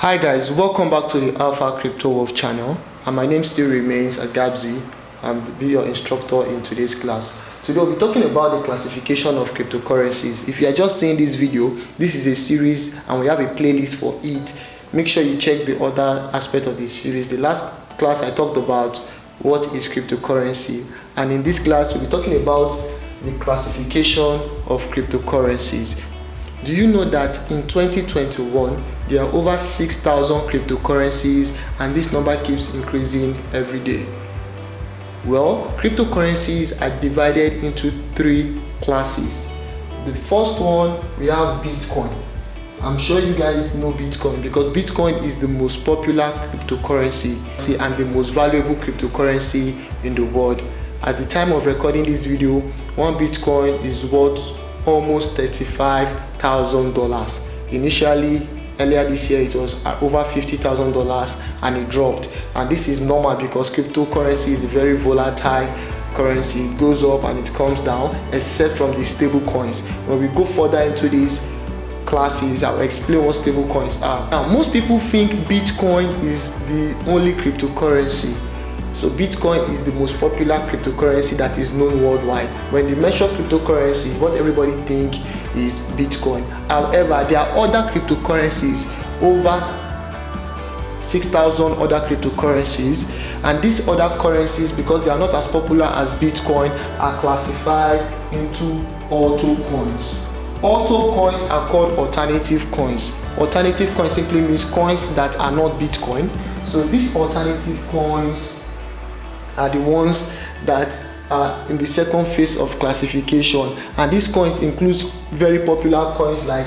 Hi guys, welcome back to the Alpha Crypto Wolf channel, and my name still remains Agabzi. I'll be your instructor in today's class. Today we'll be talking about the classification of cryptocurrencies. If you are just seeing this video, this is a series and we have a playlist for it. Make sure you check the other aspect of this series. The last class I talked about what is cryptocurrency, and in this class we'll be talking about the classification of cryptocurrencies. Do you know that in 2021 there are over 6,000 cryptocurrencies, and this number keeps increasing every day? Well, cryptocurrencies are divided into three classes. The first one, we have Bitcoin. I'm sure you guys know Bitcoin because Bitcoin is the most popular cryptocurrency and the most valuable cryptocurrency in the world. At the time of recording this video, one Bitcoin is worth almost $35,000. Initially, earlier this year, it was over $50,000 and it dropped. And this is normal because cryptocurrency is a very volatile currency. It goes up and it comes down, except from the stable coins. When we go further into these classes, I'll explain what stable coins are. Now, most people think Bitcoin is the only cryptocurrency. So Bitcoin is the most popular cryptocurrency that is known worldwide. When they mention cryptocurrency, what everybody think is Bitcoin. However, there are other cryptocurrencies, over 6,000 other cryptocurrencies, and these other currencies, because they are not as popular as Bitcoin, are classified into Alto Coins. Alto Coins are called alternative coins. Alternative coins simply means coins that are not Bitcoin. So these alternative coins are the ones that are in the second phase of classification, and these coins includes very popular coins like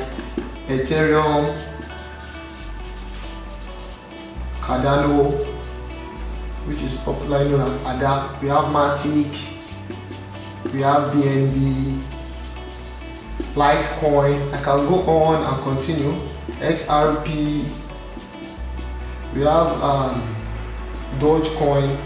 Ethereum, Cardano, which is popularly known as ADA. We have Matic, we have BNB, Litecoin. I can go on and continue. XRP, we have Dogecoin.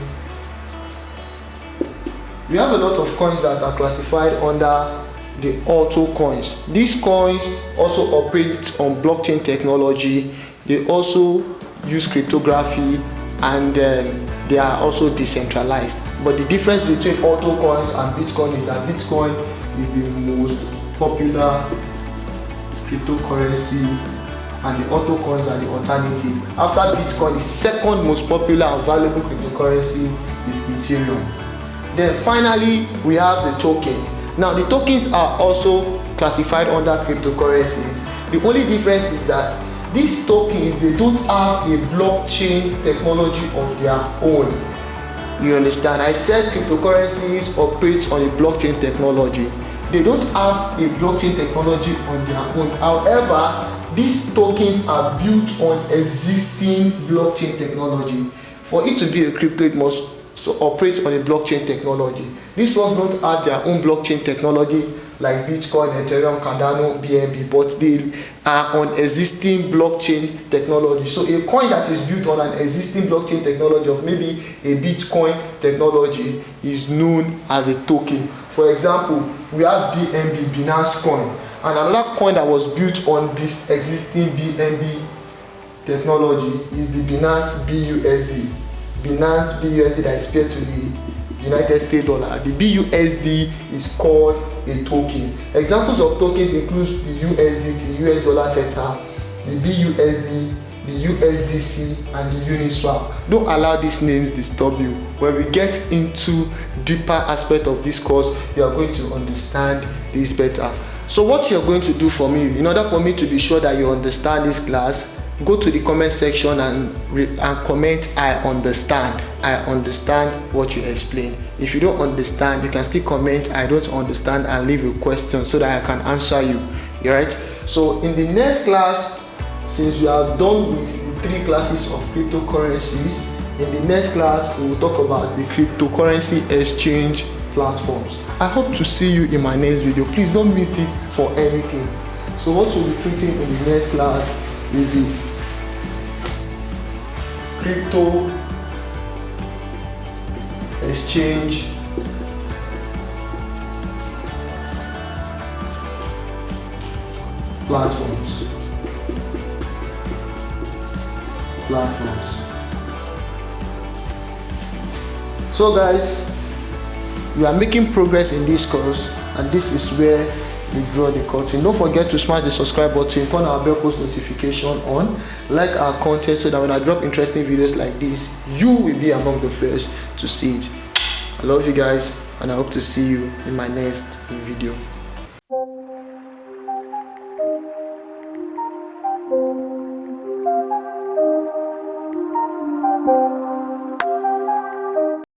We have a lot of coins that are classified under the Alto Coins. These coins also operate on blockchain technology. They also use cryptography, and they are also decentralized. But the difference between Alto Coins and Bitcoin is that Bitcoin is the most popular cryptocurrency and the Alto Coins are the alternative. After Bitcoin, the second most popular and valuable cryptocurrency is Ethereum. Then finally, we have the tokens. Now, the tokens are also classified under cryptocurrencies. The only difference is that these tokens, they don't have a blockchain technology of their own. You understand? I said cryptocurrencies operate on a blockchain technology. They don't have a blockchain technology on their own. However, these tokens are built on existing blockchain technology. For it to be a crypto, it must operate on a blockchain technology. These ones don't have their own blockchain technology like Bitcoin, Ethereum, Cardano, BNB, but they are on existing blockchain technology. So a coin that is built on an existing blockchain technology of maybe a Bitcoin technology is known as a token. For example, we have BNB, Binance coin, and another coin that was built on this existing BNB technology is the Binance BUSD. Binance BUSD that is paired to the United States dollar. The BUSD is called a token. Examples of tokens include the USDT, US dollar Tether, the BUSD, the USDC, and the Uniswap. Don't allow these names disturb you. When we get into deeper aspect of this course, you are going to understand this better. So what you're going to do for me, in order for me to be sure that you understand this class, go to the comment section and comment I understand. I understand what you explain. If you don't understand, you can still comment I don't understand and leave a question so that I can answer you. Alright? So in the next class, since we are done with the three classes of cryptocurrencies, in the next class we will talk about the cryptocurrency exchange platforms. I hope to see you in my next video. Please don't miss this for anything. So what we'll be treating in the next class will be crypto exchange platforms. platforms. So guys, we are making progress in this course, and this is where we draw the curtain. Don't forget to smash the subscribe button, turn our bell post notification on, like our content so that when I drop interesting videos like this, you will be among the first to see it. I love you guys, and I hope to see you in my next video.